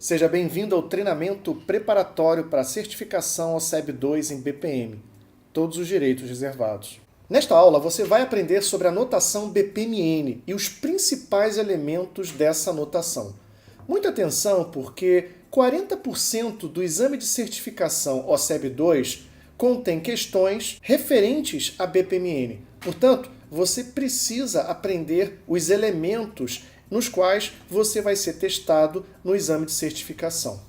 Seja bem-vindo ao treinamento preparatório para a certificação OSEB 2 em BPM. Todos os direitos reservados. Nesta aula, você vai aprender sobre a notação BPMN e os principais elementos dessa notação. Muita atenção, porque 40% do exame de certificação OSEB 2 contém questões referentes a BPMN. Portanto, você precisa aprender os elementos nos quais você vai ser testado no exame de certificação.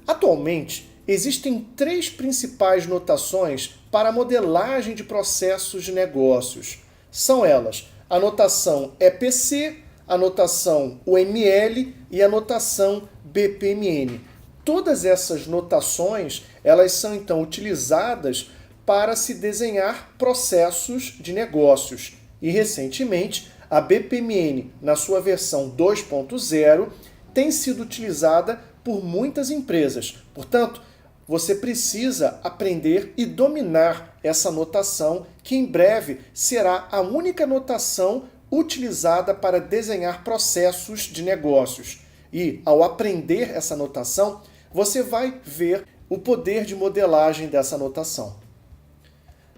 Atualmente, existem três principais notações para a modelagem de processos de negócios. São elas a notação EPC, a notação UML e a notação BPMN. Todas essas notações, elas são então utilizadas para se desenhar processos de negócios. E recentemente, a BPMN, na sua versão 2.0, tem sido utilizada por muitas empresas. Portanto, você precisa aprender e dominar essa notação, que em breve será a única notação utilizada para desenhar processos de negócios. E, ao aprender essa notação, você vai ver o poder de modelagem dessa notação.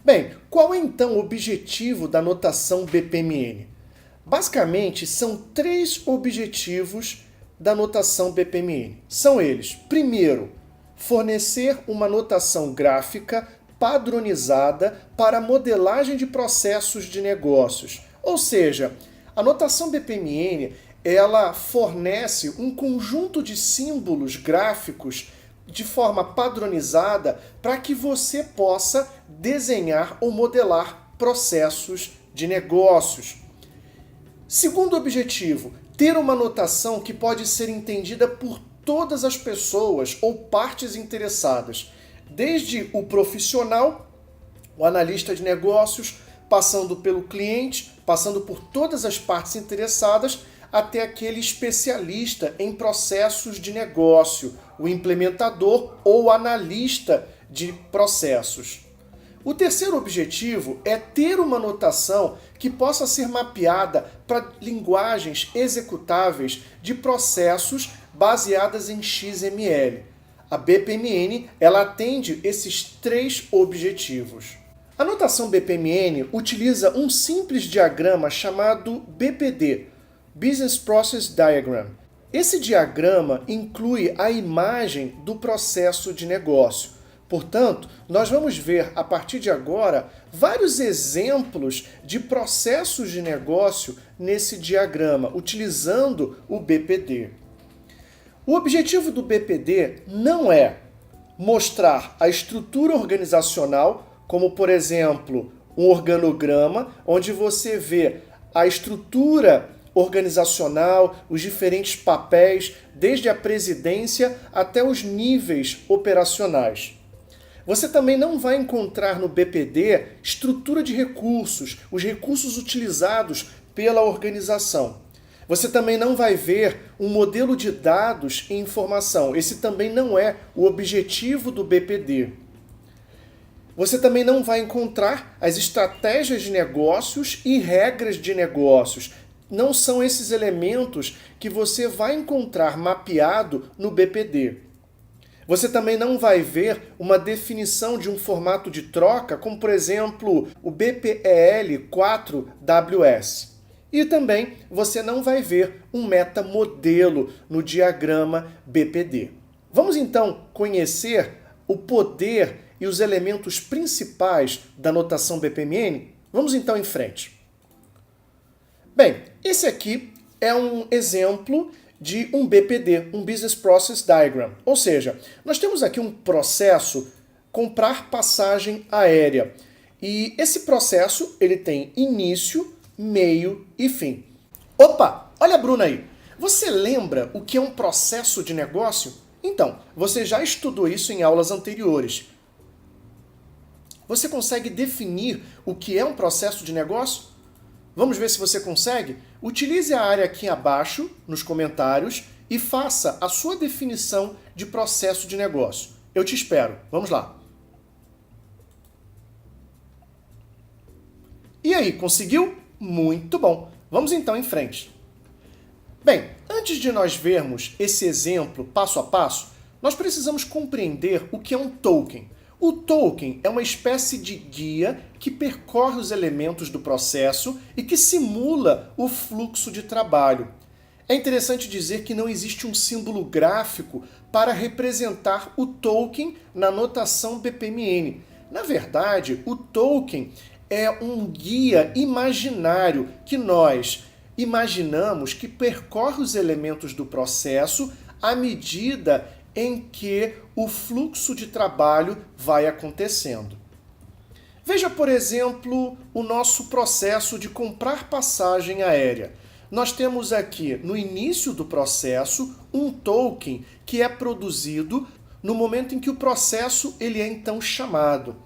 Bem, qual é então o objetivo da notação BPMN? Basicamente, são três objetivos da notação BPMN. São eles: primeiro, fornecer uma notação gráfica padronizada para a modelagem de processos de negócios. Ou seja, a notação BPMN, ela fornece um conjunto de símbolos gráficos de forma padronizada para que você possa desenhar ou modelar processos de negócios. Segundo objetivo, ter uma notação que pode ser entendida por todas as pessoas ou partes interessadas, desde o profissional, o analista de negócios, passando pelo cliente, passando por todas as partes interessadas, até aquele especialista em processos de negócio, o implementador ou analista de processos. O terceiro objetivo é ter uma notação que possa ser mapeada para linguagens executáveis de processos baseadas em XML. A BPMN, ela atende esses três objetivos. A notação BPMN utiliza um simples diagrama chamado BPD, Business Process Diagram. Esse diagrama inclui a imagem do processo de negócio. Portanto, nós vamos ver a partir de agora vários exemplos de processos de negócio nesse diagrama, utilizando o BPD. O objetivo do BPD não é mostrar a estrutura organizacional, como por exemplo, um organograma, onde você vê a estrutura organizacional, os diferentes papéis, desde a presidência até os níveis operacionais. Você também não vai encontrar no BPD estrutura de recursos, os recursos utilizados pela organização. Você também não vai ver um modelo de dados e informação. Esse também não é o objetivo do BPD. Você também não vai encontrar as estratégias de negócios e regras de negócios. Não são esses elementos que você vai encontrar mapeado no BPD. Você também não vai ver uma definição de um formato de troca, como por exemplo o BPEL 4WS. E também você não vai ver um metamodelo no diagrama BPD. Vamos então conhecer o poder e os elementos principais da notação BPMN? Vamos então em frente. Bem, esse aqui é um exemplo de um BPD, um Business Process Diagram. Ou seja, nós temos aqui um processo comprar passagem aérea. E esse processo, ele tem início, meio e fim. Opa, olha a Bruna aí. Você lembra o que é um processo de negócio? Então, você já estudou isso em aulas anteriores. Você consegue definir o que é um processo de negócio? Vamos ver se você consegue? Utilize a área aqui abaixo, nos comentários, e faça a sua definição de processo de negócio. Eu te espero. Vamos lá. E aí, conseguiu? Muito bom. Vamos então em frente. Bem, Antes de nós vermos esse exemplo passo a passo, nós precisamos compreender o que é um token. O token é uma espécie de guia que percorre os elementos do processo e que simula o fluxo de trabalho. É interessante dizer que não existe um símbolo gráfico para representar o token na notação BPMN. Na verdade, o token é um guia imaginário que nós imaginamos que percorre os elementos do processo à medida em que o fluxo de trabalho vai acontecendo. Veja, por exemplo, o nosso processo de comprar passagem aérea. Nós temos aqui, no início do processo, um token que é produzido no momento em que o processo ele é então chamado.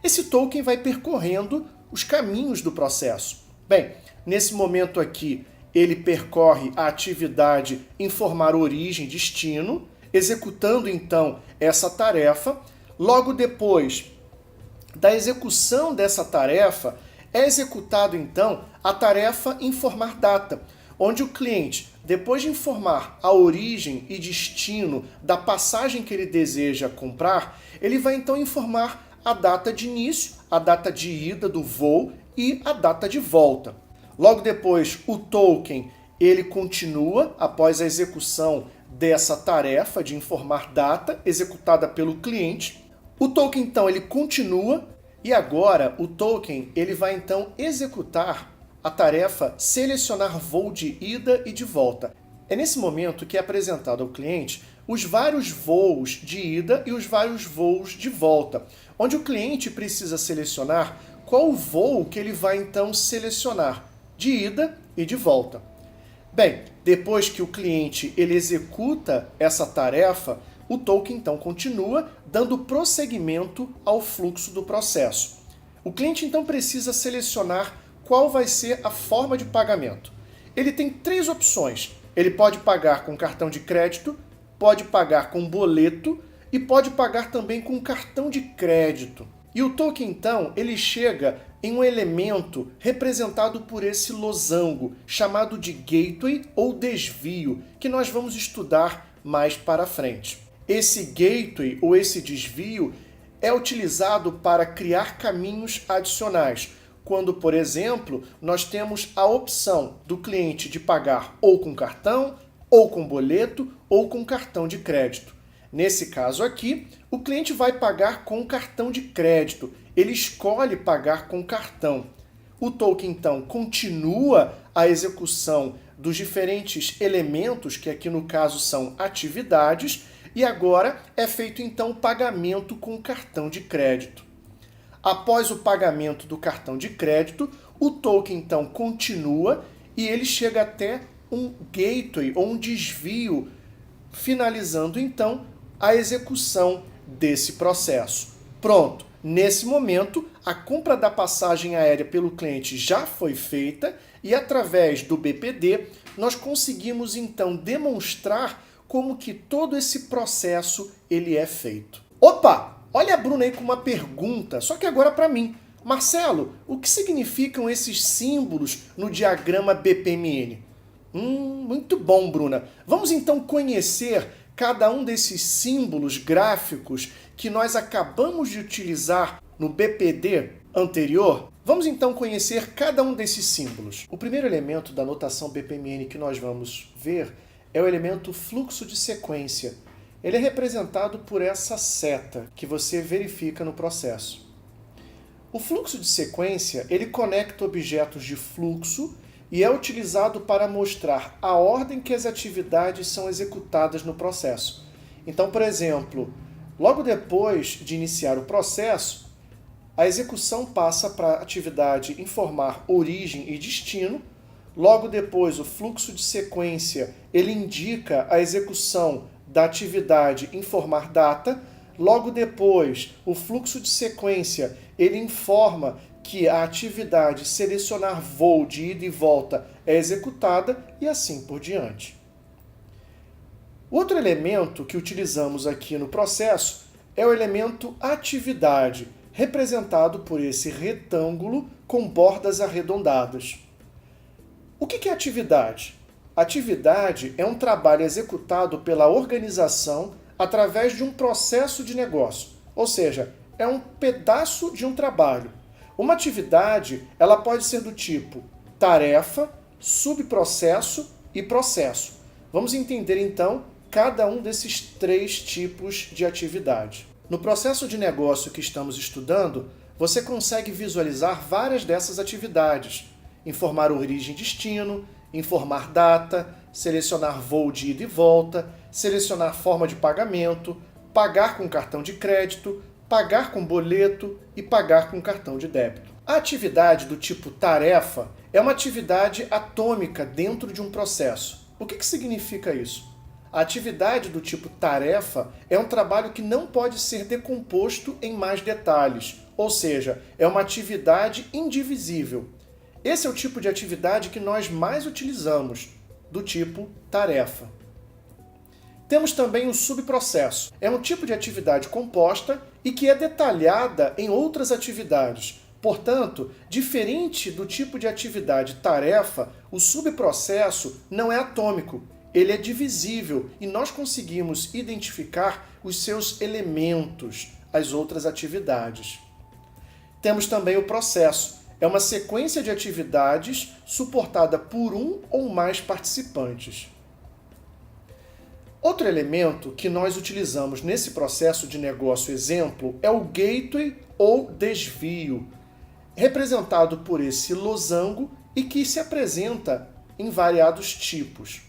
Esse token vai percorrendo os caminhos do processo. Bem, nesse momento aqui, ele percorre a atividade informar origem, destino, executando então essa tarefa. Logo depois da execução dessa tarefa, é executado então a tarefa informar data, onde o cliente, depois de informar a origem e destino da passagem que ele deseja comprar, ele vai então informar a data de início, a data de ida do voo e a data de volta. Logo depois, o token ele continua após a execução dessa tarefa de informar data executada pelo cliente. O token então ele continua e agora o token ele vai então executar a tarefa selecionar voo de ida e de volta. É nesse momento que é apresentado ao cliente os vários voos de ida e os vários voos de volta, onde o cliente precisa selecionar qual voo que ele vai então selecionar de ida e de volta. Bem, depois que o cliente ele executa essa tarefa, o token então continua dando prosseguimento ao fluxo do processo. O cliente então precisa selecionar qual vai ser a forma de pagamento. Ele tem três opções. Ele pode pagar com cartão de crédito, pode pagar com boleto e pode pagar também com cartão de crédito. E o token então, ele chega em um elemento representado por esse losango, chamado de gateway ou desvio, que nós vamos estudar mais para frente. Esse gateway ou esse desvio é utilizado para criar caminhos adicionais, quando, por exemplo, nós temos a opção do cliente de pagar ou com cartão, ou com boleto, ou com cartão de crédito. Nesse caso aqui, o cliente vai pagar com cartão de crédito. Ele escolhe pagar com cartão. O token, então, continua a execução dos diferentes elementos, que aqui no caso são atividades, e agora é feito, então, o pagamento com cartão de crédito. Após o pagamento do cartão de crédito, o token, então, continua e ele chega até um gateway ou um desvio, finalizando, então, a execução desse processo. Pronto, nesse momento, a compra da passagem aérea pelo cliente já foi feita e, através do BPD, nós conseguimos, então, demonstrar como que todo esse processo ele é feito. Opa! Olha a Bruna aí com uma pergunta, só que agora para mim. Marcelo, o que significam esses símbolos no diagrama BPMN? Muito bom, Bruna. Vamos então conhecer cada um desses símbolos gráficos que nós acabamos de utilizar no BPD anterior? Vamos então conhecer cada um desses símbolos. O primeiro elemento da notação BPMN que nós vamos ver é o elemento fluxo de sequência. Ele é representado por essa seta que você verifica no processo. O fluxo de sequência, ele conecta objetos de fluxo e é utilizado para mostrar a ordem que as atividades são executadas no processo. Então, por exemplo, logo depois de iniciar o processo, a execução passa para a atividade informar origem e destino. Logo depois, o fluxo de sequência, ele indica a execução da atividade informar data. Logo depois, o fluxo de sequência, ele informa que a atividade selecionar voo de ida e volta é executada e assim por diante. Outro elemento que utilizamos aqui no processo é o elemento atividade, representado por esse retângulo com bordas arredondadas. O que é atividade? Atividade é um trabalho executado pela organização através de um processo de negócio, ou seja, é um pedaço de um trabalho. Uma atividade, ela pode ser do tipo tarefa, subprocesso e processo. Vamos entender então cada um desses três tipos de atividade. No processo de negócio que estamos estudando, você consegue visualizar várias dessas atividades: informar origem e destino, informar data, selecionar voo de ida e volta, selecionar forma de pagamento, pagar com cartão de crédito, pagar com boleto e pagar com cartão de débito. A atividade do tipo tarefa é uma atividade atômica dentro de um processo. O que significa isso? A atividade do tipo tarefa é um trabalho que não pode ser decomposto em mais detalhes, ou seja, é uma atividade indivisível. Esse é o tipo de atividade que nós mais utilizamos, do tipo tarefa. Temos também o subprocesso. É um tipo de atividade composta e que é detalhada em outras atividades. Portanto, diferente do tipo de atividade tarefa, o subprocesso não é atômico. Ele é divisível e nós conseguimos identificar os seus elementos, as outras atividades. Temos também o processo. É uma sequência de atividades suportada por um ou mais participantes. Outro elemento que nós utilizamos nesse processo de negócio exemplo é o gateway ou desvio, representado por esse losango e que se apresenta em variados tipos.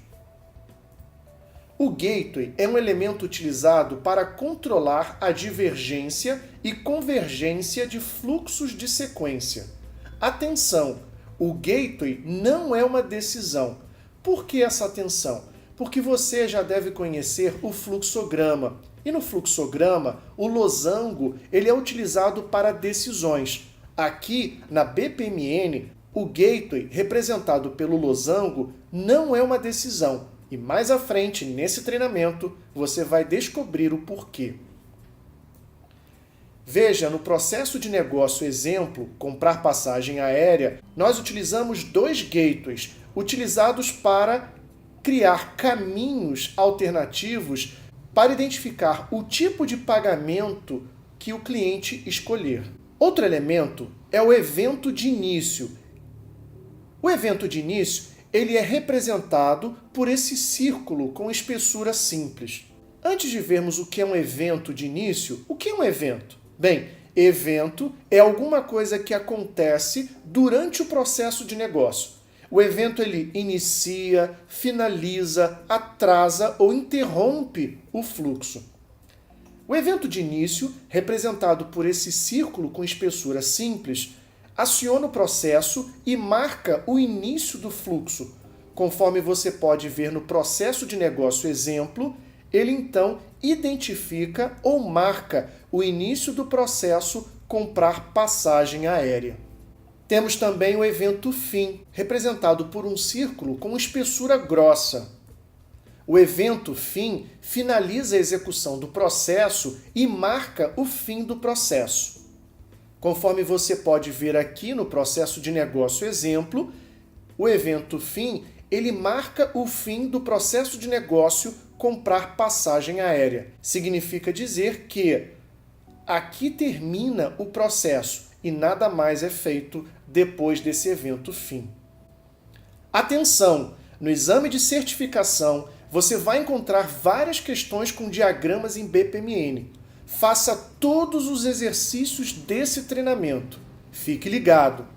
O gateway é um elemento utilizado para controlar a divergência e convergência de fluxos de sequência. Atenção, o gateway não é uma decisão. Por que essa atenção? Porque você já deve conhecer o fluxograma. E no fluxograma, o losango ele é utilizado para decisões. Aqui, na BPMN, o gateway, representado pelo losango, não é uma decisão. E mais à frente, nesse treinamento, você vai descobrir o porquê. Veja, no processo de negócio exemplo, comprar passagem aérea, nós utilizamos dois gateways, utilizados para criar caminhos alternativos para identificar o tipo de pagamento que o cliente escolher. Outro elemento é o evento de início. O evento de início ele é representado por esse círculo com espessura simples. Antes de vermos o que é um evento de início, o que é um evento? Bem, evento é alguma coisa que acontece durante o processo de negócio. O evento ele inicia, finaliza, atrasa ou interrompe o fluxo. O evento de início, representado por esse círculo com espessura simples, aciona o processo e marca o início do fluxo. Conforme você pode ver no processo de negócio exemplo, ele então identifica ou marca o início do processo comprar passagem aérea. Temos também o evento fim, representado por um círculo com espessura grossa. O evento fim finaliza a execução do processo e marca o fim do processo. Conforme você pode ver aqui no processo de negócio exemplo, o evento fim ele marca o fim do processo de negócio comprar passagem aérea. Significa dizer que aqui termina o processo e nada mais é feito depois desse evento fim. Atenção! No exame de certificação, você vai encontrar várias questões com diagramas em BPMN. Faça todos os exercícios desse treinamento. Fique ligado!